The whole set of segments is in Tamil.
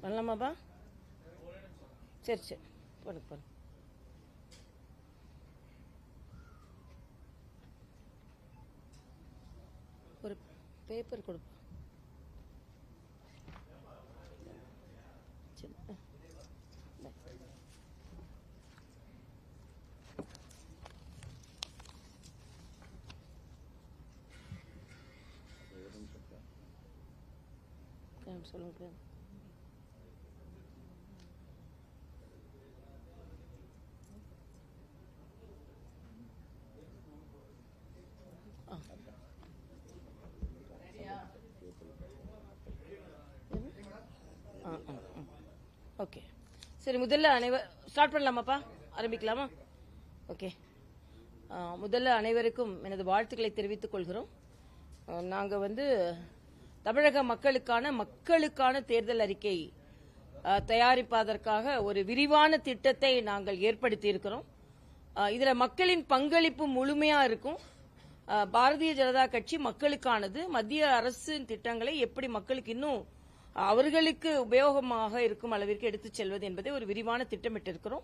பண்ணலாமாப்பா? சரி சரி போடு போடு. ஒரு பேப்பர் கொடுப்பா. சொல்லுங்க. ஓகே சரி, முதல்ல ஸ்டார்ட் பண்ணலாமாப்பா? ஆரம்பிக்கலாமா? ஓகே. முதல்ல அனைவருக்கும் எனது வாழ்த்துக்களை தெரிவித்துக் கொள்கிறோம். நாங்கள் தமிழக மக்களுக்கான தேர்தல் அறிக்கை தயாரிப்பதற்காக ஒரு விரிவான திட்டத்தை நாங்கள் ஏற்படுத்தி இருக்கிறோம். இதுல மக்களின் பங்களிப்பு முழுமையா இருக்கும். பாரதிய ஜனதா கட்சி மக்களுக்கானது. மத்திய அரசின் திட்டங்களை எப்படி மக்களுக்கு இன்னும் அவர்களுக்கு உபயோகமாக இருக்கும் அளவிற்கு எடுத்துச் செல்வது என்பதை ஒரு விரிவான திட்டமிட்டு இருக்கிறோம்.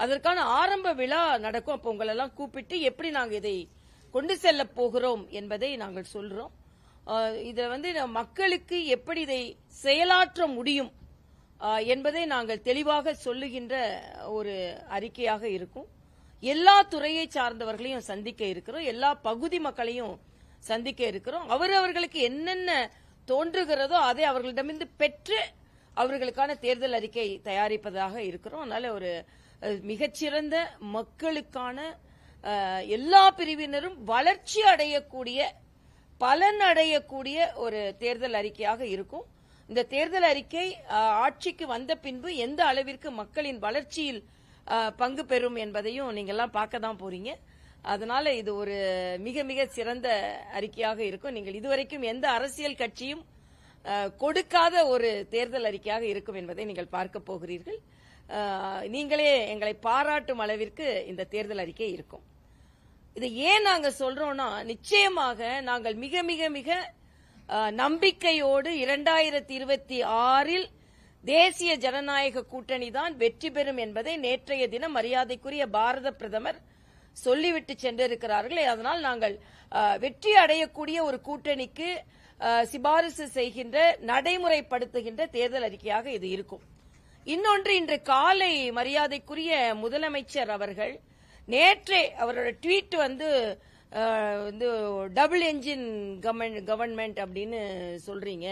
அதற்கான ஆரம்ப விழா நடக்கும். அப்போ உங்களெல்லாம் கூப்பிட்டு எப்படி நாங்கள் இதை கொண்டு செல்ல போகிறோம் என்பதை நாங்கள் சொல்றோம். இதை மக்களுக்கு எப்படி இதை செயலாற்ற முடியும் என்பதை நாங்கள் தெளிவாக சொல்லுகின்ற ஒரு அறிக்கையாக இருக்கும். எல்லா துறையை சார்ந்தவர்களையும் சந்திக்க இருக்கிறோம். எல்லா பகுதி மக்களையும் சந்திக்க இருக்கிறோம். அவர்களுக்கு என்னென்ன தோன்றுகிறதோ அதை அவர்களிடமிருந்து பெற்று அவர்களுக்கான தேர்தல் அறிக்கை தயாரிப்பதாக இருக்கிறோம். அதனால ஒரு மிகச்சிறந்த மக்களுக்கான எல்லா பிரிவினரும் வளர்ச்சி அடையக்கூடிய, பலன் அடையக்கூடிய ஒரு தேர்தல் அறிக்கையாக இருக்கும். இந்த தேர்தல் அறிக்கை ஆட்சிக்கு வந்த பின்பு எந்த அளவிற்கு மக்களின் வளர்ச்சியில் பங்கு பெறும் என்பதையும் நீங்க எல்லாம் பார்க்க தான் போறீங்க. அதனால இது ஒரு மிக மிக சிறந்த அறிக்கையாக இருக்கும். நீங்கள் இதுவரைக்கும் எந்த அரசியல் கட்சியும் கொடுக்காத ஒரு தேர்தல் அறிக்கையாக இருக்கும் என்பதை நீங்கள் பார்க்க போகிறீர்கள். நீங்களே எங்களை பாராட்டும் அளவிற்கு இந்த தேர்தல் அறிக்கை இருக்கும். இதை ஏன் நாங்க சொல்றோம்னா, நிச்சயமாக நாங்கள் மிக மிக மிக நம்பிக்கையோடு 2026 தேசிய ஜனநாயக கூட்டணி தான் வெற்றி பெறும் என்பதை நேற்றைய தினம் மரியாதைக்குரிய பாரத பிரதமர் சொல்லிவிட்டு சென்றிருக்கிறார்கள். அதனால் நாங்கள் வெற்றி அடையக்கூடிய ஒரு கூட்டணிக்கு சிபாரிசு செய்கின்ற, நடைமுறைப்படுத்துகின்ற தேர்தல் அறிக்கையாக இது இருக்கும். இன்னொன்று, இன்று காலை மரியாதைக்குரிய முதலமைச்சர் அவர்கள் நேற்றே அவரோட ட்வீட் டபுள் என்ஜின் கவர்மெண்ட் அப்படின்னு சொல்றீங்க,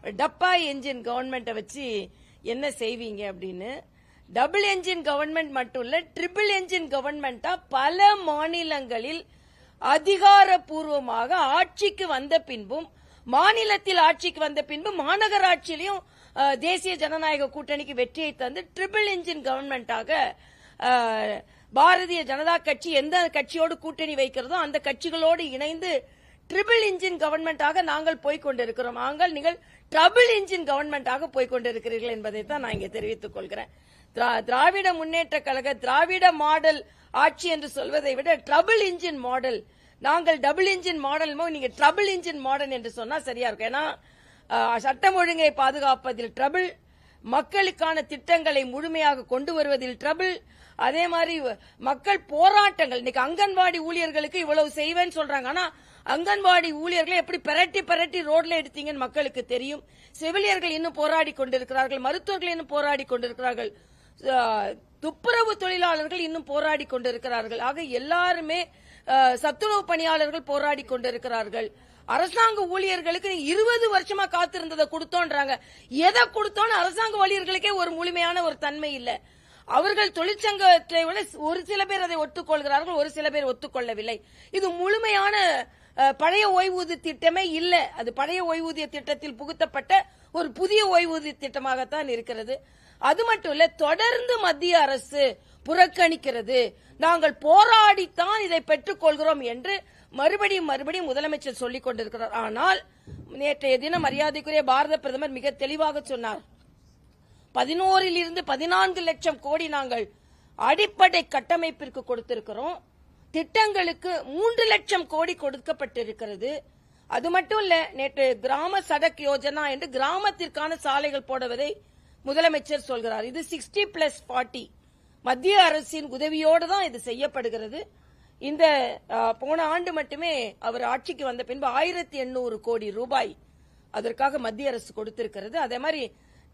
டப்பா என்ஜின் கவர்மெண்ட்டை வச்சு என்ன செய்வீங்க அப்படின்னு. டபுள் என்ஜின் கவர்மெண்ட் மட்டும் இல்ல, ட்ரிபிள் என்ஜின் கவர்மெண்டா பல மாநிலங்களில் அதிகாரப்பூர்வமாக ஆட்சிக்கு வந்த பின்பும், மாநிலத்தில் ஆட்சிக்கு வந்த பின்பு மாநகராட்சியிலையும் தேசிய ஜனநாயக கூட்டணிக்கு வெற்றியை தந்து ட்ரிபிள் என்ஜின் கவர்மெண்டாக பாரதிய ஜனதா கட்சி எந்த கட்சியோடு கூட்டணி வைக்கிறதோ அந்த கட்சிகளோடு இணைந்து ட்ரிபிள் இன்ஜின் கவர்மெண்டாக நாங்கள் போய்கொண்டிருக்கிறோம். நாங்கள் நீங்கள் டபுள் இன்ஜின் கவர்மெண்டாக போய்கொண்டிருக்கிறீர்கள் என்பதை தான் நான் இங்கே தெரிவித்துக் கொள்கிறேன். திராவிட முன்னேற்ற கழக திராவிட மாடல் ஆட்சி என்று சொல்வதை விட டபுள் இன்ஜின் மாடல், நாங்கள் டபுள் இன்ஜின் மாடல், நீங்க டபுள் இன்ஜின் மாடல் என்று சொன்னா சரியா இருக்கும். ஏன்னா சட்டம் ஒழுங்கை பாதுகாப்பதில் ட்ரபிள், மக்களுக்கான திட்டங்களை முழுமையாக கொண்டு வருவதில் ட்ரபிள், அதே மாதிரி மக்கள் போராட்டங்கள். இன்னைக்கு அங்கன்வாடி ஊழியர்களுக்கு இவ்வளவு செய்வேன்னு சொல்றாங்க. ஆனா அங்கன்வாடி ஊழியர்களை எப்படி பெரட்டி ரோட்ல எடுத்தீங்கன்னு மக்களுக்கு தெரியும். செவிலியர்கள் இன்னும் போராடி கொண்டிருக்கிறார்கள், மருத்துவர்கள் இன்னும் போராடி கொண்டிருக்கிறார்கள், துப்புரவு தொழிலாளர்கள் இன்னும் போராடி கொண்டிருக்கிறார்கள். ஆக எல்லாருமே, சத்துணவு பணியாளர்கள் போராடி கொண்டிருக்கிறார்கள். அரசாங்க ஊழியர்களுக்கு 20 வருஷமா காத்திருந்ததை கொடுத்தோன்றாங்க. எதை கொடுத்தோன்னு அரசாங்க ஊழியர்களுக்கே ஒரு முழுமையான ஒரு தன்மை இல்லை. அவர்கள் தொழிற்சங்கத்தை விட ஒரு சில பேர் அதை ஒத்துக்கொள்கிறார்கள், ஒரு சில பேர் ஒத்துக்கொள்ளவில்லை. இது முழுமையான பழைய ஓய்வூதிய திட்டமே இல்ல. அது பழைய ஓய்வூதிய திட்டத்தில் புகுத்தப்பட்ட ஒரு புதிய ஓய்வூதிய திட்டமாகத்தான் இருக்கிறது. அது மட்டும் இல்ல, தொடர்ந்து மத்திய அரசு புறக்கணிக்கிறது. நாங்கள் போராடித்தான் இதை பெற்றுக் கொள்கிறோம் என்று மறுபடியும் முதலமைச்சர் சொல்லிக் கொண்டிருக்கிறார். ஆனால் நேற்றைய தினம் மரியாதைக்குரிய பாரத பிரதமர் மிக தெளிவாக சொன்னார். 11 to 14 லட்சம் கோடி நாங்கள் அடிப்படை கட்டமைப்பிற்கு கொடுத்திருக்கிறோம். திட்டங்களுக்கு 3 லட்சம் கோடி கொடுக்கப்பட்டிருக்கிறது. அது மட்டும் இல்ல, நேற்று கிராம சடக் யோஜனா என்று கிராமத்திற்கான சாலைகள் போடுவதை முதலமைச்சர் சொல்கிறார். இது 60+40 மத்திய அரசின் உதவியோடு தான் இது செய்யப்படுகிறது. இந்த போன ஆண்டு மட்டுமே அவர் ஆட்சிக்கு வந்த பின்பு 1800 கோடி ரூபாய் அதற்காக மத்திய அரசு கொடுத்திருக்கிறது. அதே மாதிரி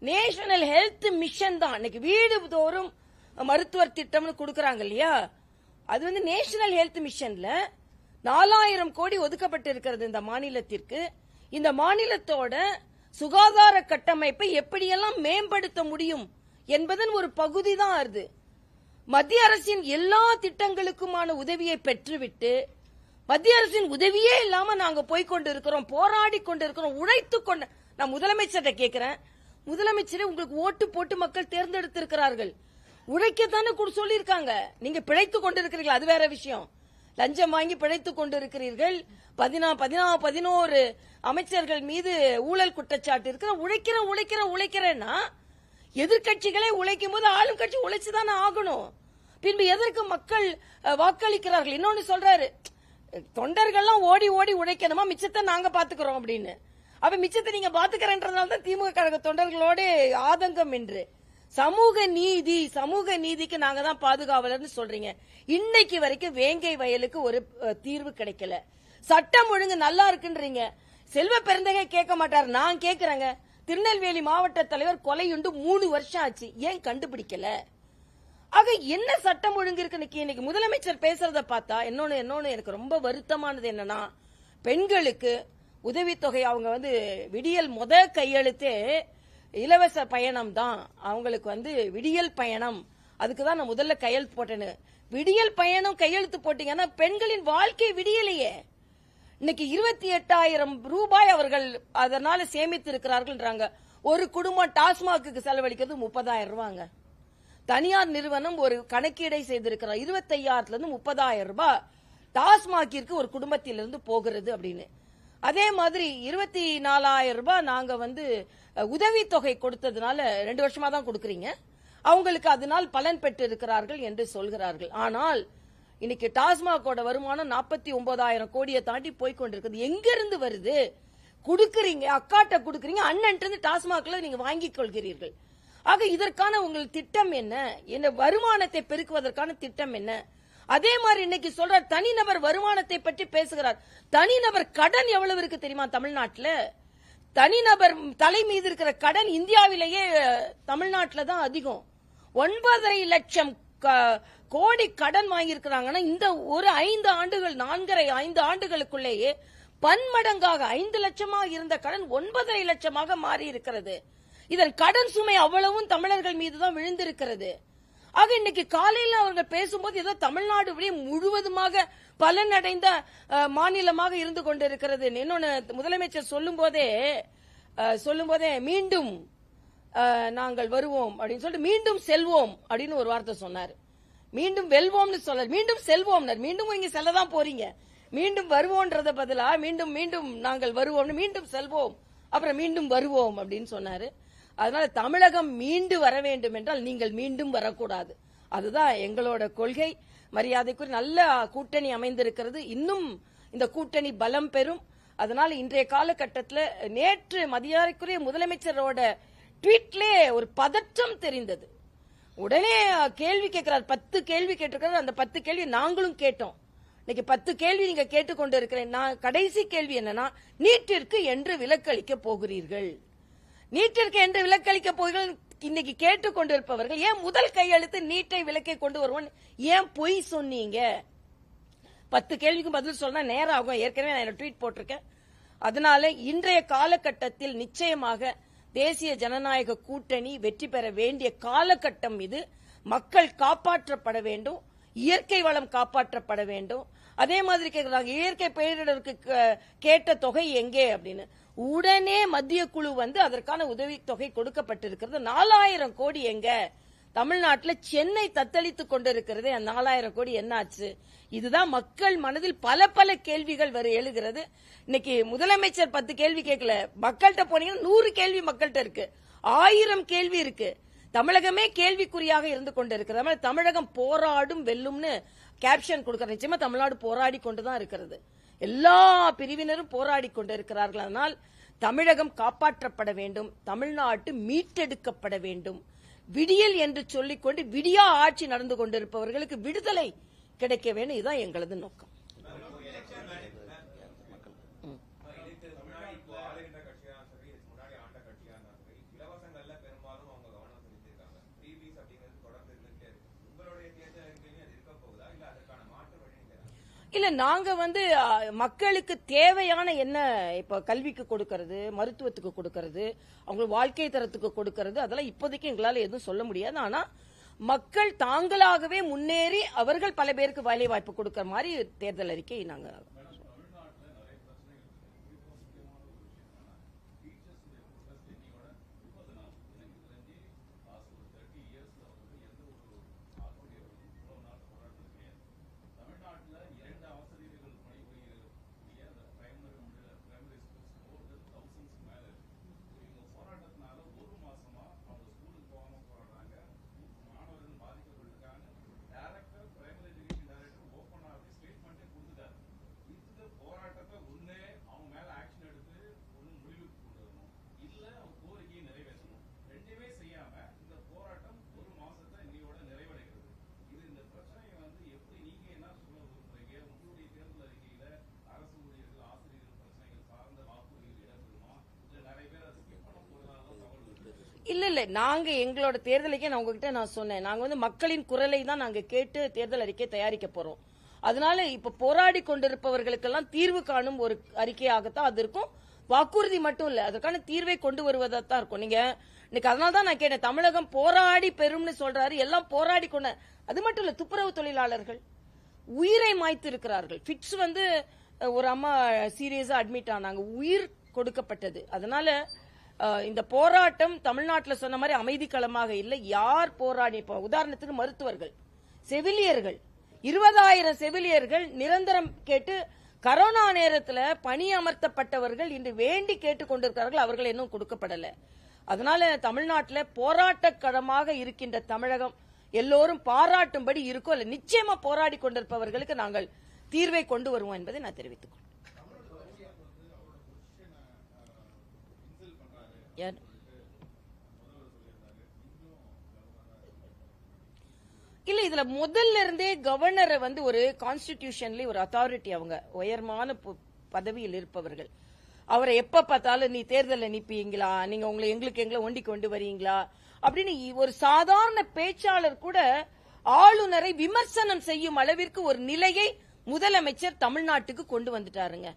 நேஷனல் ஹெல்த் மிஷன் தான் இன்னைக்கு வீடு தோறும் மருத்துவர் திட்டம்னு கொடுக்கறாங்க இல்லையா, அது வந்து நேஷனல் ஹெல்த் மிஷன்ல 4000 கோடி ஒதுக்கப்பட்டு இருக்கிறது இந்த மாநிலத்திற்கு. இந்த மாநிலத்தோட சுகாதார கட்டமைப்பை எப்படியெல்லாம் மேம்படுத்த முடியும் என்பதன் ஒரு பகுதி தான் அது. மத்திய அரசின் எல்லா திட்டங்களுக்குமான உதவியை பெற்றுவிட்டு மத்திய அரசின் உதவியே இல்லாம நாங்க போய்கொண்டிருக்கிறோம், போராடி கொண்டிருக்கிறோம், உழைத்து கொண்டு. நான் முதலமைச்சர்கிட்ட கேட்கிறேன், முதலமைச்சரே உங்களுக்கு ஓட்டு போட்டு மக்கள் தேர்ந்தெடுத்திருக்கிறார்கள், உழைக்கத்தானே சொல்லியிருக்காங்க. நீங்க பிழைத்துக் கொண்டிருக்கிறீர்கள், அது வேற விஷயம். லஞ்சம் வாங்கி பிழைத்துக் கொண்டிருக்கிறீர்கள். 11 அமைச்சர்கள் மீது ஊழல் குற்றச்சாட்டு இருக்கிற. உழைக்கிறேன்னா எதிர்கட்சிகளே உழைக்கும் போது ஆளும் கட்சி உழைச்சுதானே ஆகணும். பின்பு எதற்கு மக்கள் வாக்களிக்கிறார்கள்? இன்னொன்னு சொல்றாரு, தொண்டர்கள்லாம் ஓடி ஓடி உழைக்கணுமா, மிச்சத்தை நாங்க பாத்துக்கிறோம் அப்படின்னு. அப்ப மிச்சத்தை நீங்க பாத்துக்கிறன்றதுனால தான் திமுக கழக தொண்டர்களோட ஆதங்கம் என்று. சமூக நீதிக்கு நாங்க தான் பாதுகாவலர்னு சொல்றீங்க. இன்னைக்கு வரைக்கும் வேங்கை வயலுக்கு ஒரு தீர்வு கிடைக்கல. சட்டம் ஒழுங்கு நல்லா இருக்குன்றீங்க. செல்வ பெருந்தகை கேட்க மாட்டார், நான் கேட்கிறேங்க. திருநெல்வேலி மாவட்ட தலைவர் கொலையுண்டு 3 வருஷம் ஆச்சு, ஏன் கண்டுபிடிக்கல? ஆக என்ன சட்டம் ஒழுங்கு இருக்கு? இன்னைக்கு முதலமைச்சர் பேசுறத பார்த்தா இன்னொன்னு எனக்கு ரொம்ப வருத்தமானது என்னன்னா, பெண்களுக்கு உதவித்தொகை அவங்க வந்து விடியல் கையெழுத்தே இலவச பயணம் தான், அவங்களுக்கு வந்து விடியல் பயணம், அதுக்குதான் நான் முதல்ல கையெழுத்து போட்டேன்னு. விடியல் பயணம் கையெழுத்து போட்டீங்கன்னா பெண்களின் வாழ்க்கை விடியலையே. இன்னைக்கு 28,000 ரூபாய் அவர்கள் அதனால சேமித்து இருக்கிறார்கள். ஒரு குடும்பம் டாஸ்மாக்கு செலவழிக்கிறது 30,000 ரூபாங்க. தனியார் நிறுவனம் ஒரு கணக்கீடை செய்திருக்கிறார், 25,000 30,000 ரூபாய் டாஸ்மாகிற்கு ஒரு குடும்பத்திலிருந்து போகிறது அப்படின்னு. அதே மாதிரி 24,000 ரூபாய் நாங்க வந்து உதவித்தொகை கொடுத்ததுனால 2 வருஷமா தான் கொடுக்கறீங்க, அவங்களுக்கு அதனால் பலன் பெற்று இருக்கிறார்கள் என்று சொல்கிறார்கள். ஆனால் இன்னைக்கு டாஸ்மாகோட வருமானம் 49,000 கோடியை தாண்டி போய்கொண்டிருக்கிறது. எங்க இருந்து வருது? குடுக்கறீங்க, அக்காட்ட குடுக்கறீங்க, அண்ணன் டாஸ்மாக்ல நீங்க வாங்கிக் கொள்கிறீர்கள். ஆக இதற்கான உங்கள் திட்டம் என்ன? வருமானத்தை பெருக்குவதற்கான திட்டம் என்ன? அதே மாதிரி இன்னைக்கு சொல்றார், தனிநபர் வருமானத்தை பற்றி பேசுகிறார். தனிநபர் கடன் எவ்வளவு இருக்கு தெரியுமா தமிழ்நாட்டில்? தனிநபர் தலை மீது இருக்கிற கடன் இந்தியாவிலேயே தமிழ்நாட்டில் தான் அதிகம். 9.5 லட்சம் கோடி கடன் வாங்கியிருக்கிறாங்கன்னா இந்த ஒரு 5 ஆண்டுகள் 4.5 ஆண்டுகளுக்குள்ளேயே பன்மடங்காக 5 லட்சமாக இருந்த கடன் 9.5 லட்சமாக மாறி இருக்கிறது. இதன் கடன் சுமை அவ்வளவும் தமிழர்கள் மீதுதான் விழுந்திருக்கிறது. ஆக இன்னைக்கு காலையில் அவர்கள் பேசும்போது ஏதோ தமிழ்நாடு முழுவதுமாக பலனடைந்த மாநிலமாக இருந்து கொண்டிருக்கிறது. இன்னொன்னு முதலமைச்சர் சொல்லும் போதே மீண்டும் நாங்கள் வருவோம் அப்படின்னு சொல்லிட்டு மீண்டும் செல்வோம் அப்படின்னு ஒரு வார்த்தை சொன்னார். மீண்டும் வெல்வோம்னு சொல்ல, மீண்டும் செல்வோம், மீண்டும் இங்க செல்லதான் போறீங்க. மீண்டும் வருவோன்றத பதிலா மீண்டும் மீண்டும் நாங்கள் வருவோம், மீண்டும் செல்வோம், அப்புறம் மீண்டும் வருவோம் அப்படின்னு சொன்னாரு. அதனால தமிழகம் மீண்டு வர வேண்டும் என்றால் நீங்கள் மீண்டும் வரக்கூடாது. அதுதான் எங்களோட கொள்கை. மரியாதைக்குரிய நல்ல கூட்டணி அமைந்திருக்கிறது, இன்னும் இந்த கூட்டணி பலம் பெறும். அதனால இன்றைய காலகட்டத்தில் நேற்று மரியாதைக்குரிய முதலமைச்சரோட ட்வீட்லே ஒரு பதற்றம் தெரிந்தது. உடனே கேள்வி கேட்கிறார், 10 கேள்வி கேட்டிருக்கிறார். அந்த 10 கேள்வி நாங்களும் கேட்டோம். இன்னைக்கு 10 கேள்வி நீங்க கேட்டுக்கொண்டு இருக்கிறேன். நான் கடைசி கேள்வி என்னன்னா, நீட்டிற்கு என்று விலக்களிக்க போகிறீர்கள், நீட்டிற்கு என்று விலக்களிக்க போகிறீர்கள். இன்னைக்கு கேட்டுக்கொண்டிருப்பவர்கள் ஏன் முதல் கையெழுத்து நீட்டை விலக்கை கொண்டு வருவோம், ஏன் பொய் சொன்னீங்க? 10 கேள்விக்கும் பதில் சொன்னா நேரம் ஆகும். ஏற்கனவே நான் ட்வீட் போட்டிருக்கேன். அதனால இன்றைய காலகட்டத்தில் நிச்சயமாக தேசிய ஜனநாயக கூட்டணி வெற்றி பெற வேண்டிய காலகட்டம் இது. மக்கள் காப்பாற்றப்பட வேண்டும், இயற்கை வளம் காப்பாற்றப்பட வேண்டும். அதே மாதிரி கேட்கிறாங்க, இயற்கை பேரிடருக்கு கேட்ட தொகை எங்கே அப்படின்னு. உடனே மத்திய குழு வந்து அதற்கான உதவித்தொகை கொடுக்கப்பட்டிருக்கிறது. 4,000 கோடி எங்க? தமிழ்நாட்டில் சென்னை தத்தளித்துக் கொண்டிருக்கிறது. 4,000 கோடி என்னாச்சு? இதுதான் மக்கள் மனதில் பல கேள்விகள் எழுகிறது. இன்னைக்கு முதலமைச்சர் 10 கேள்வி கேட்கல, மக்கள்கிட்ட போனீங்கன்னா 100 கேள்வி மக்கள்கிட்ட இருக்கு, 1000 கேள்வி இருக்கு. தமிழகமே கேள்விக்குறியாக இருந்து கொண்டிருக்கிறது. தமிழகம் போராடும் வெல்லும்னு கேப்ஷன் கொடுக்கிற. நிச்சயமா தமிழ்நாடு போராடி கொண்டுதான் இருக்கிறது, எல்லா பிரிவினரும் போராடி கொண்டிருக்கிறார்கள். அதனால் தமிழகம் காப்பாற்றப்பட வேண்டும், தமிழ்நாட்டு மீட்டெடுக்கப்பட வேண்டும். விடியல் என்று சொல்லிக்கொண்டு விடியா ஆட்சி நடந்து கொண்டிருப்பவர்களுக்கு விடுதலை கிடைக்க வேண்டும். இதுதான் எங்களது நோக்கம். இல்ல, நாங்க மக்களுக்கு தேவையான என்ன, இப்ப கல்விக்கு கொடுக்கறது, மருத்துவத்துக்கு கொடுக்கறது, அவங்க வாழ்க்கை தரத்துக்கு கொடுக்கறது, அதெல்லாம் இப்போதைக்கு எங்களால எதுவும் சொல்ல முடியாது. ஆனா மக்கள் தாங்களாகவே முன்னேறி அவர்கள் பல பேருக்கு வேலை வாய்ப்பு கொடுக்கற மாதிரி தேர்தல் அறிக்கை நாங்க இல்ல நாங்க எங்களோட தேர்தலுக்கே நான் உங்ககிட்ட நான் சொன்னேன், நாங்க மக்களின் குரலை தான் நாங்க கேட்டு தேர்தல் அறிக்கை தயாரிக்க போறோம். அதனால இப்ப போராடி கொண்டிருப்பவர்களுக்கெல்லாம் தீர்வு காணும் ஒரு அறிக்கையாகத்தான் அது இருக்கும். வாக்குறுதி மட்டும் இல்ல, அதற்கான தீர்வை கொண்டு வருவதான் இருக்கும். நீங்க இன்னைக்கு அதனால தான் நான் கேட்டேன், தமிழகம் போராடி பெறும்னு சொல்றாரு, எல்லாம் போராடி கொண்ட. அது மட்டும் இல்ல, துப்புரவு தொழிலாளர்கள் உயிரை மாய்த்து இருக்கிறார்கள். பிட்ஸ் ஒரு அம்மா சீரியஸா அட்மிட் ஆனாங்க, உயிர் கொடுக்கப்பட்டது. அதனால இந்த போராட்டம் தமிழ்நாட்டில் சொன்ன மாதிரி அமைதி களமாக இல்லை. யார் போராடி, உதாரணத்துக்கு மருத்துவர்கள், செவிலியர்கள், 20,000 செவிலியர்கள் நிரந்தரம் கேட்டு கரோனா நேரத்தில் பணியமர்த்தப்பட்டவர்கள் இன்று வேண்டி கேட்டுக் கொண்டிருக்கிறார்கள். அவர்கள் இன்னும் கொடுக்கப்படல. அதனால தமிழ்நாட்டில் போராட்ட களமாக இருக்கின்ற தமிழகம் எல்லோரும் பாராட்டும்படி இருக்கோ இல்ல, நிச்சயமா போராடி கொண்டிருப்பவர்களுக்கு நாங்கள் தீர்வை கொண்டு வருவோம் என்பதை நான் தெரிவித்துக் கொள்கிறேன். இல்ல, இதுல முதல்ல இருந்தே கவர்னரை ஒரு கான்ஸ்டிடியூஷன்ல ஒரு அத்தாரிட்டி, அவங்க உயர்மான பதவியில் இருப்பவர்கள், அவரை எப்ப பார்த்தாலும் நீ தேர்தலில் நிப்பீங்களா, நீங்க உங்களை எங்களை ஒண்டி கொண்டு வரீங்களா அப்படின்னு ஒரு சாதாரண பேச்சாளர் கூட ஆளுநரை விமர்சனம் செய்யும் அளவிற்கு ஒரு நிலையை முதலமைச்சர் தமிழ்நாட்டுக்கு கொண்டு வந்துட்டாருங்க.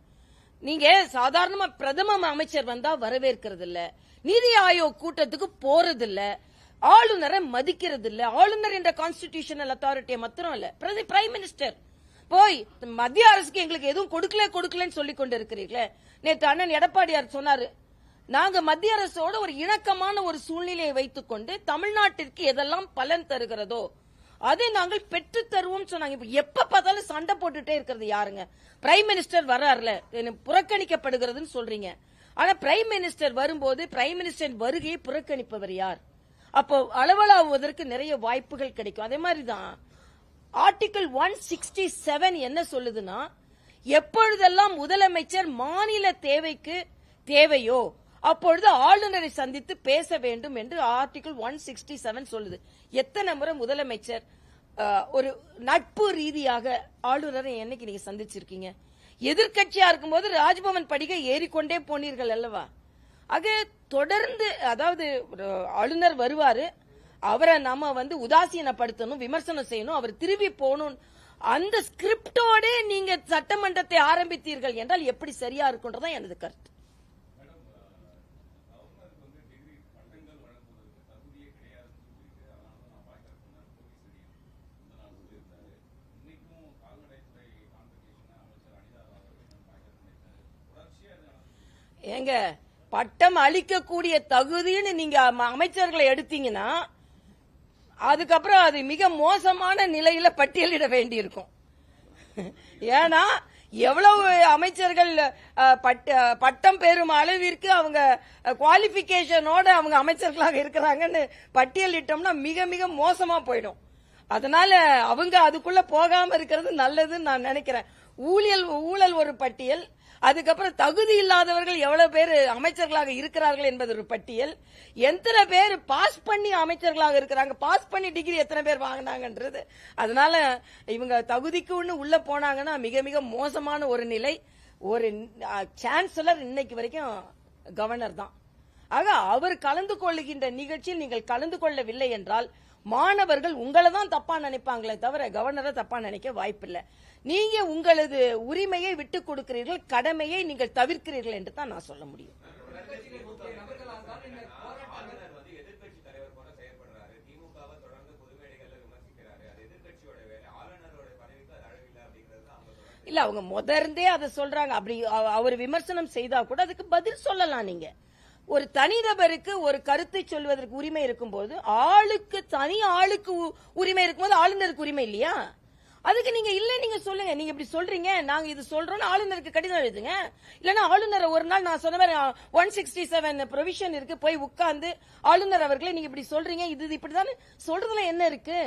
நீங்க சாதாரணமா பிரதம அமைச்சர் வந்தா வரவேற்கிறது இல்ல, நீதி ஆயோக் கூட்டத்துக்கு போறது இல்ல, ஆளுநரை மதிக்கிறது இல்ல. ஆளுநர் என்ற கான்ஸ்டிடியூஷனல் அத்தாரிட்டியை மாத்திரம் இல்ல, பிரைம் மினிஸ்டர் போய் மத்திய அரசுக்கு எங்களுக்கு எதுவும் கொடுக்கலன்னு சொல்லிக் கொண்டு இருக்கிறீர்களே. நேற்று அண்ணன் எடப்பாடியார் சொன்னாரு, நாங்க மத்திய அரசோட ஒரு இணக்கமான ஒரு சூழ்நிலையை வைத்துக் கொண்டு தமிழ்நாட்டிற்கு எதெல்லாம் பலன் தருகிறதோ அதை நாங்கள் பெற்று தருவோம் சொன்னாங்க. இப்ப எப்ப பார்த்தாலும் சண்டை போட்டுட்டே இருக்கிறது யாருங்க? பிரைம் மினிஸ்டர் வர்றாருல, புறக்கணிக்கப்படுகிறதுன்னு சொல்றீங்க. ஆனா பிரைம் மினிஸ்டர் வரும்போது பிரைம் மினிஸ்டர் வருகையை புறக்கணிப்பவர் யார்? அப்போ அளவலாவதற்கு நிறைய வாய்ப்புகள் கிடைக்கும். அதே மாதிரிதான் ஆர்டிகிள் 167 என்ன சொல்லுதுன்னா, எப்பொழுதெல்லாம் முதலமைச்சர் மாநில தேவைக்கு தேவையோ அப்பொழுது ஆளுநரை சந்தித்து பேச வேண்டும் என்று ஆர்டிகிள் 167 சொல்லுது. எத்தனை முறை முதலமைச்சர் ஒரு நட்பு ரீதியாக ஆளுநரை என்னைக்கு நீங்க சந்திச்சிருக்கீங்க? எதிர்கட்சியா இருக்கும்போது ராஜ்பவன் படிக்க ஏறிக்கொண்டே போனீர்கள் அல்லவா? ஆக தொடர்ந்து, அதாவது ஆளுநர் வருவாரு, அவரை நாம உதாசீனப்படுத்தணும், விமர்சனம் செய்யணும், அவர் திரும்பி போகணும். அந்த ஸ்கிரிப்டோட நீங்க சட்டமன்றத்தை ஆரம்பித்தீர்கள் என்றால் எப்படி சரியா இருக்குன்றதான் எனது கருத்து. ஏங்க, பட்டம் அளிக்கக்கூடிய தகுதின்னு நீங்க அமைச்சர்களை எடுத்தீங்கன்னா அதுக்கப்புறம் அது மிக மோசமான நிலையில பட்டியலிட வேண்டியிருக்கும். ஏன்னா எவ்வளவு அமைச்சர்கள் பட்டம் பெறும் அளவிற்கு அவங்க குவாலிபிகேஷனோட அவங்க அமைச்சர்களாக இருக்கிறாங்கன்னு பட்டியலிட்டோம்னா மிக மிக மோசமா போயிடும். அதனால அவங்க அதுக்குள்ள போகாம இருக்கிறது நல்லதுன்னு நான் நினைக்கிறேன். ஊழல் ஒரு பட்டியல், அதுக்கப்புறம் தகுதி இல்லாதவர்கள் எவ்வளவு பேர் அமைச்சர்களாக இருக்கிறார்கள் என்பது ஒரு பட்டியல். எத்தனை பேர் பாஸ் பண்ணி அமைச்சர்களாக இருக்கிறாங்க, பாஸ் பண்ணி டிகிரி எத்தனை பேர் வாங்கினாங்கன்றது. அதனால இவங்க தகுதிக்கு உள்ள போனாங்கன்னா மிக மிக மோசமான ஒரு நிலை. ஒரு சான்சலர் இன்னைக்கு வரைக்கும் கவர்னர் தான். ஆக அவர் கலந்து கொள்ளுகின்ற நிகழ்ச்சியில் நீங்கள் கலந்து கொள்ளவில்லை என்றால் மாணவர்கள் உங்களை தான் தப்பா நினைப்பாங்களே தவிர கவர்னரை தப்பா நினைக்க வாய்ப்பில்லை. நீங்க உங்களது உரிமையை விட்டுக் கொடுக்கிறீர்கள், கடமையை நீங்கள் தவிர்க்கிறீர்கள் என்று தான் நான் சொல்ல முடியும். இல்ல அவங்க முதர்ந்தே அதை சொல்றாங்க. அப்படி அவர் விமர்சனம் செய்தா கூட அதுக்கு பதில் சொல்லலாம். நீங்க ஒரு தனிநபருக்கு ஒரு கருத்தை சொல்வதற்கு உரிமை இருக்கும்போது தனி ஆளுக்கு உரிமை இருக்கும்போது ஆளுநருக்கு உரிமை இல்லையா? அதுக்கு நீங்க இல்ல நீங்க சொல்லுங்க. நீங்க இப்படி சொல்றீங்க, நாங்க இது சொல்றோம், ஆளுநருக்கு கடிதம் எழுதுங்க. இல்லன்னா ஆளுநர் ஒரு நாள் நான் சொன்ன மாதிரி 167 ப்ரொவிஷன் இருக்கு, போய் உட்கார்ந்து ஆளுநர் அவர்களே நீங்க இப்படி சொல்றீங்க, இது இப்படிதான் சொல்றதுல என்ன இருக்கு?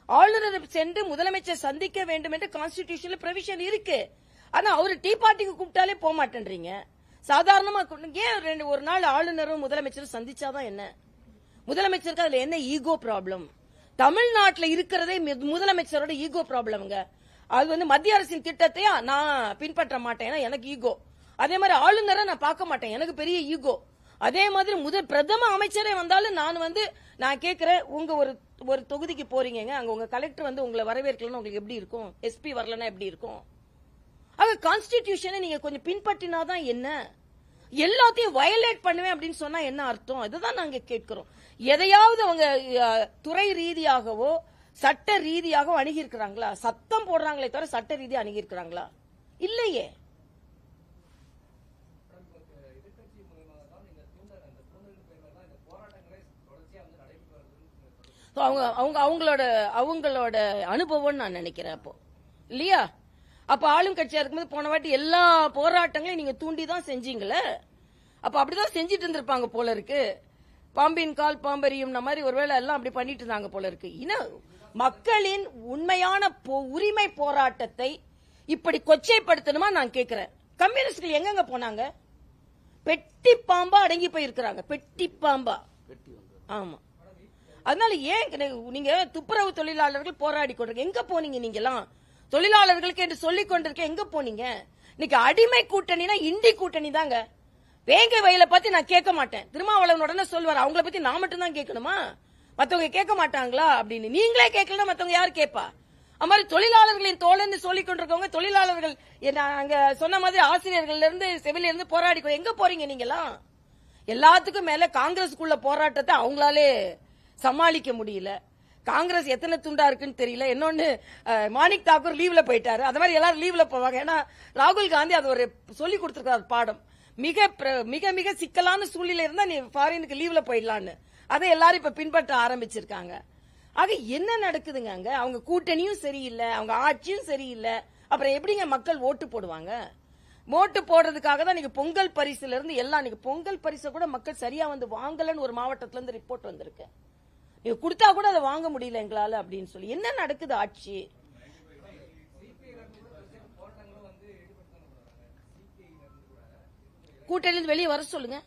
ஆளுநர் சென்று முதலமைச்சர் சந்திக்க வேண்டும் என்று கான்ஸ்டிடியூஷன்ல ப்ரொவிஷன் இருக்கு. ஆனா அவரு டீ பார்ட்டிக்கு கூப்பிட்டாலே போக மாட்டேன்றீங்க. சாதாரணமா ஏன் ஒரு நாள் ஆளுநரும் முதலமைச்சரும் சந்திச்சாதான் என்ன? முதலமைச்சருக்கு அதுல என்ன ஈகோ ப்ராப்ளம்? தமிழ்நாட்டில் இருக்கிறதே முதலமைச்சரோட ஈகோ ப்ராப்ளம்ங்க. அது மத்திய அரசின் திட்டத்தை நான் பின்பற்ற மாட்டேன், எனக்கு ஈகோ. அதே மாதிரி ஆளுநரை நான் பார்க்க மாட்டேன், எனக்கு பெரிய ஈகோ. அதே மாதிரி பிரதம அமைச்சரே வந்தாலும் நான் கேட்கிறேன், உங்க ஒரு தொகுதிக்கு போறீங்க, அங்க உங்க கலெக்டர் உங்களை வரவேற்கலன்னு உங்களுக்கு எப்படி இருக்கும்? எஸ்பி வரலன்னா எப்படி இருக்கும்? ஆக கான்ஸ்டிடியூஷனை நீங்க கொஞ்சம் பின்பற்றினாதான் என்ன? எல்லாத்தையும் வயலேட் பண்ணுவேன் அப்படின்னு சொன்னா என்ன அர்த்தம்? இதுதான் நாங்க கேட்கிறோம். எதையாவது அவங்க துறை ரீதியாகவோ சட்ட ரீதியாகவோ அணுகி இருக்கிறாங்களா? சத்தம் போடுறாங்களே தவிர சட்ட ரீதியாக அணுகி இருக்கிறாங்களா? இல்லையே. அவங்களோட அனுபவம் நான் நினைக்கிறேன். அப்போ இல்லையா? அப்ப ஆளும் கட்சியா இருக்கும்போது போன வாட்டி எல்லா போராட்டங்களையும் நீங்க தூண்டிதான் செஞ்சீங்களே. அப்ப அப்படிதான் செஞ்சிட்டு இருந்திருப்பாங்க போல இருக்கு. பாம்பின் கால் பாம்பரியும் மாதிரி ஒருவேளை எல்லாம் அப்படி பண்ணிட்டு இருந்தாங்க போல இருக்கு. மக்களின் உண்மையான உரிமை போராட்டத்தை இப்படி கொச்சைப்படுத்தணுமா நான் கேட்கிறேன். கம்யூனிஸ்ட்கள் எங்கெங்க போனாங்க? பெட்டி பாம்பா அடங்கி போயிருக்கிறாங்க. பெட்டி பாம்பா. ஆமா. அதனால ஏன் நீங்க துப்புரவு தொழிலாளர்கள் போராடி கொண்டிருக்க எங்க போனீங்க? நீங்கெல்லாம் தொழிலாளர்களுக்கு என்று சொல்லிக் கொண்டிருக்க எங்க போனீங்க? இன்னைக்கு அடிமை கூட்டணினா இந்தி கூட்டணி தாங்க. வேங்கை வயலை பத்தி நான் கேட்க மாட்டேன். திருமாவளவன் உடனே சொல்வார், அவங்கள பத்தி நான் மட்டும் தான் கேட்கணுமா, மத்தவங்க கேட்க மாட்டாங்களா அப்படின்னு. நீங்களே கேட்கலாம், மத்தவங்க யாரு கேட்பா? அது மாதிரி தொழிலாளர்களின் தோழன்னு சொல்லிக் கொண்டிருக்கவங்க தொழிலாளர்கள் அங்க சொன்ன மாதிரி ஆசிரியர்கள் இருந்து செவில இருந்து போராடி எங்க போறீங்க நீங்களாம்? எல்லாத்துக்கும் மேல காங்கிரஸுக்குள்ள போராட்டத்தை அவங்களாலே சமாளிக்க முடியல. காங்கிரஸ் எத்தனை துண்டா இருக்குன்னு தெரியல. இன்னொன்னு மாணிக் தாக்கூர் லீவ்ல போயிட்டாரு. அது மாதிரி எல்லாரும் லீவ்ல போவாங்க. ஏன்னா ராகுல் காந்தி அது ஒரு சொல்லி கொடுத்திருக்காரு பாடம். மிக மிக சிக்கலான சூழ்நிலை இருந்தா நீ ஃபாரினுக்கு லீவ்ல போயிடலான்னு அதை எல்லாரும் இப்ப பின்பற்ற ஆரம்பிச்சிருக்காங்க. ஆக என்ன நடக்குதுங்க அங்க? அவங்க கூட்டணியும் சரியில்லை, அவங்க ஆட்சியும் சரியில்லை. அப்புறம் எப்படிங்க மக்கள் ஓட்டு போடுவாங்க? ஓட்டு போடுறதுக்காக தான் நீங்க பொங்கல் பரிசுல இருந்து எல்லாம், நீங்க பொங்கல் பரிசை கூட மக்கள் சரியா வாங்கலன்னு ஒரு மாவட்டத்துல இருந்து ரிப்போர்ட் வந்திருக்கு. நீங்க கொடுத்தா கூட அதை வாங்க முடியல எங்களால அப்படின்னு சொல்லி. என்ன நடக்குது ஆட்சி? கூட்டணியிலிருந்து வெளியே வர சொல்லுங்க.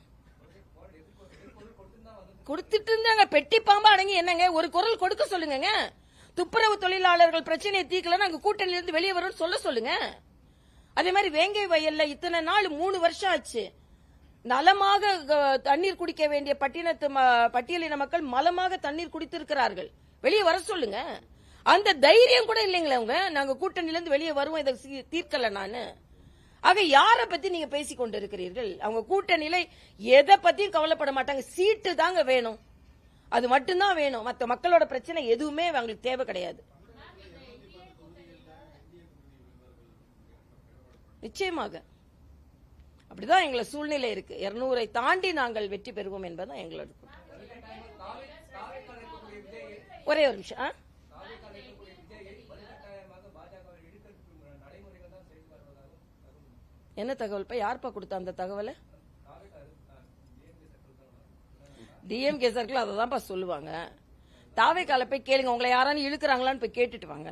கொடுத்துட்டு இருந்தாங்க. பெட்டி பாம்பா அடங்கி என்னங்க ஒரு குரல் கொடுக்க சொல்லுங்க. துப்புரவு தொழிலாளர்கள் பிரச்சனையை தீர்க்கலன்னா அங்க கூட்டணியிலிருந்து வெளியே வரும் சொல்ல சொல்லுங்க. அதே மாதிரி வேங்கை வயல்ல இத்தனை நாள் 3 வருஷம் ஆச்சு. நலமாக தண்ணீர் குடிக்க வேண்டிய பட்டியலின மக்கள் மலமாக தண்ணீர் குடித்திருக்கிறார்கள். வெளியே வர சொல்லுங்க. அந்த தைரியம் கூட இல்லைங்களா அவங்க? நாங்க கூட்டணியிலிருந்து வெளியே வருவோம், இதை தீர்க்கல நானு. ஆக யார பத்தி நீங்க பேசிக் கொண்டிருக்கிறீர்கள்? அவங்க கூட்டணியில எதை பத்தியும் கவலைப்பட மாட்டாங்க. சீட்டு தாங்க வேணும், அது மட்டும்தான் வேணும். மற்ற மக்களோட பிரச்சனை எதுவுமே அவங்களுக்கு தேவை கிடையாது. நிச்சயமாக அப்படிதான் எங்கள சூழ்நிலை இருக்கு. 200 தாண்டி நாங்கள் வெற்றி பெறுவோம் என்பதுதான் எங்களோட. ஒரே ஒரு நிமிஷம். என்ன தகவல்ப்பா? யார்ப்பா கொடுத்தா அந்த தகவலை? டிஎம்கே சர்க்கிள் அதை தான்ப்பா சொல்லுவாங்க. தாவேக்கால போய் கேளுங்க, உங்களை யாராலும் இழுக்கிறாங்களான்னு போய் கேட்டுட்டு வாங்க.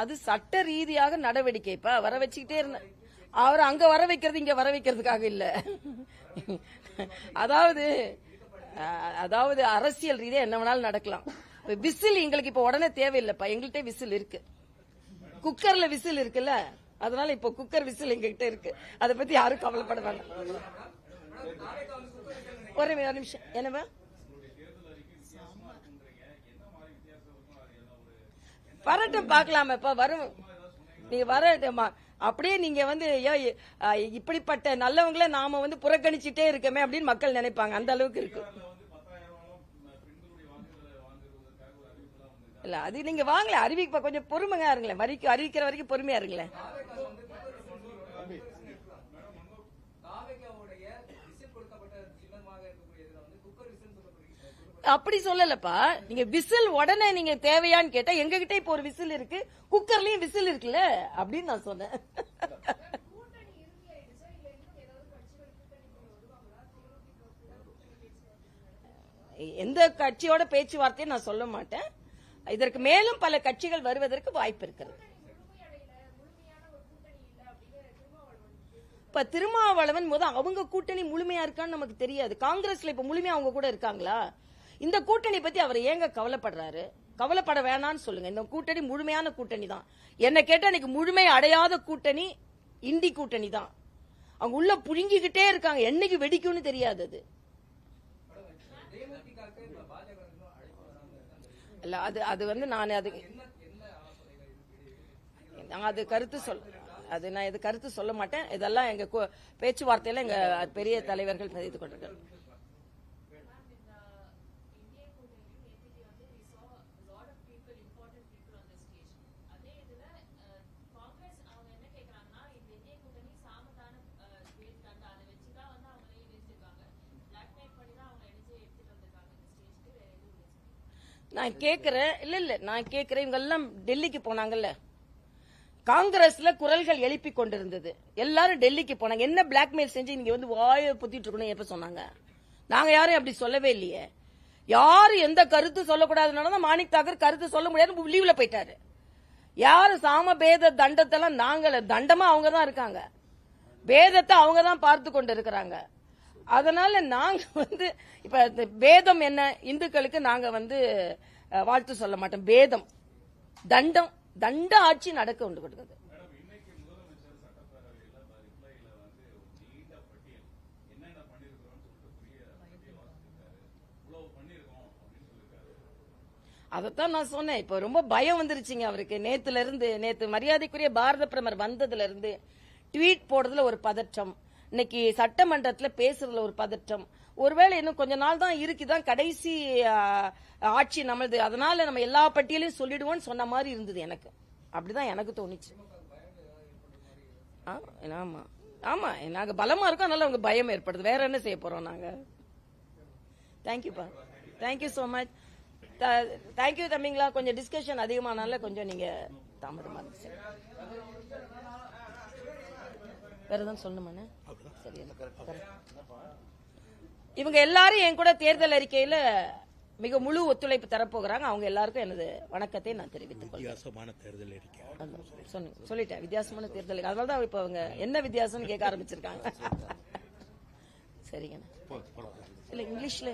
அது சட்ட ரீதியாக நடவடிக்கை. இப்ப வர வச்சுக்கிட்டே இருந்த அவர் அங்க வர வைக்கிறது இங்க வர வைக்கிறதுக்காக இல்ல. அதாவது அரசியல் ரீதியா என்ன வேணாலும் நடக்கலாம். விசில் எங்களுக்கு இப்ப உடனே தேவையில்லைப்பா, எங்கள்கிட்ட விசில் இருக்கு, குக்கர்ல விசில் இருக்குல்ல, அதனால இப்ப குக்கர் விசில் எங்ககிட்ட இருக்கு, அதை பத்தி யாரும் கவலைப்பட வேண்டாம். ஒரு நிமிஷம், என்னவா வரட்டும் பாக்கலாமப்பா, வரும் நீங்க வரட்டுமா. அப்படியே நீங்க இப்படிப்பட்ட நல்லவங்களை நாம புறக்கணிச்சுட்டே இருக்கமே அப்படின்னு மக்கள் நினைப்பாங்க, அந்த அளவுக்கு இருக்கு. இல்ல அது நீங்க வாங்கல, அறிவிப்பா, கொஞ்சம் பொறுமையா இருங்களேன், அறிவிக்கிற வரைக்கும் பொறுமையா இருங்களேன். அப்படி சொல்லலப்பா, நீங்க விசில் உடனே நீங்க தேவையான்னு கேட்டா எங்ககிட்ட இப்ப ஒரு விசில் இருக்கு, குக்கர்லயும் விசில் இருக்குல்ல அப்படின்னு நான் சொன்னேன். எந்த கட்சியோட பேச்சுவார்த்தையும் நான் சொல்ல மாட்டேன். இதற்கு மேலும் பல கட்சிகள் வருவதற்கு வாய்ப்பு இருக்கிறது. இப்ப திருமாவளவன் அவங்க கூட்டணி முழுமையா இருக்கான்னு நமக்கு தெரியாது. காங்கிரஸ்ல இப்ப முழுமையா அவங்க கூட இருக்காங்களா? இந்த கூட்டணி பத்தி அவர் ஏங்க கவலைப்படுறாரு? கவலைப்பட வேணாம்னு சொல்லுங்க. இந்த கூட்டணி முழுமையான கூட்டணி தான். என்ன கேட்டா இன்னைக்கு முழுமை அடையாத கூட்டணி இந்தி கூட்டணி தான். அவங்க உள்ள புழுங்கிக்கிட்டே இருக்காங்க, என்னைக்கு வெடிக்கும்னு தெரியாது. அது இல்ல, அது நான் அது கருத்து நான் இது கருத்து சொல்ல மாட்டேன். இதெல்லாம் எங்க பேச்சுவார்த்தையில எங்க பெரிய தலைவர்கள் செய்து கொண்டிருக்காங்க. நான் கேக்குறேன், நான் கேக்குறேன், இவங்க எல்லாம் டெல்லிக்கு போனாங்கல்ல, காங்கிரஸ்ல குரல்கள் எழுப்பி கொண்டிருந்தது, எல்லாரும் டெல்லிக்கு போனாங்க. என்ன பிளாக்மெயில் செஞ்சு நீங்க வாயை புத்திட்டு இருக்கணும் எப்ப சொன்னாங்க? நாங்க யாரும் அப்படி சொல்லவே இல்லையே. யாரு எந்த கருத்து சொல்லக்கூடாதுன்னா மாணிக் தாக்கர் கருத்து சொல்ல முடியாது, லீவ்ல போயிட்டாரு. யாரு சாம பேத தண்டத்தெல்லாம் நாங்கள தண்டமா அவங்க தான் இருக்காங்க, பேதத்தை அவங்க தான் பார்த்து கொண்டு இருக்கிறாங்க. அதனால நாங்க இப்ப பேதம் என்ன, இந்துக்களுக்கு நாங்க வாழ்த்து சொல்ல மாட்டோம். பேதம் தண்ட ஆட்சி நடக்க கொண்டு கொடுக்குது. அதத்தான் நான் சொன்னேன். இப்ப ரொம்ப பயம் வந்துருச்சுங்க அவருக்கு. நேத்து மரியாதைக்குரிய பாரத பிரதமர் வந்ததுல இருந்து ட்வீட் போடுறதுல ஒரு பதற்றம், இன்னைக்கு சட்டமன்றத்துல பேசுறதுல ஒரு பதற்றம். ஒருவேளை இன்னும் கொஞ்ச நாள் தான் இருக்குதான் கடைசி ஆட்சி நம்மளது, அதனால நம்ம எல்லா பட்டியலையும் சொல்லிடுவோம்னு சொன்ன மாதிரி இருந்தது எனக்கு. அப்படிதான் எனக்கு தோணுச்சு. ஆமா ஆமா, நாங்க பலமா இருக்கோம், அதனால உங்க பயம் ஏற்படுது. வேற என்ன செய்ய போறோம் நாங்க? தேங்க்யூப்பா, தேங்க்யூ சோ மச். தேங்க்யூ தம்பிங்களா. கொஞ்சம் டிஸ்கஷன் அதிகமானால கொஞ்சம் நீங்க தாமதமா இருந்துச்சு. வேற எதாவது சொல்லணுமாண்ணே? சரி, இவங்க எல்லாரும் என் கூட தேர்தல் அறிக்கையில மிக முழு ஒத்துழைப்பு தரப்போகிறாங்க. அவங்க எல்லாருக்கும் எனது வணக்கத்தை நான் தெரிவித்துக் கொள்கிறேன். வித்தியாசமான தேர்தல் அறிக்கை சொல்லிட்டேன், வித்தியாசமான தேர்தல். அதனாலதான் இப்ப அவங்க என்ன வித்தியாசம்னு கேட்க ஆரம்பிச்சிருக்காங்க. சரிங்கண்ணா. இல்ல இங்கிலீஷ்ல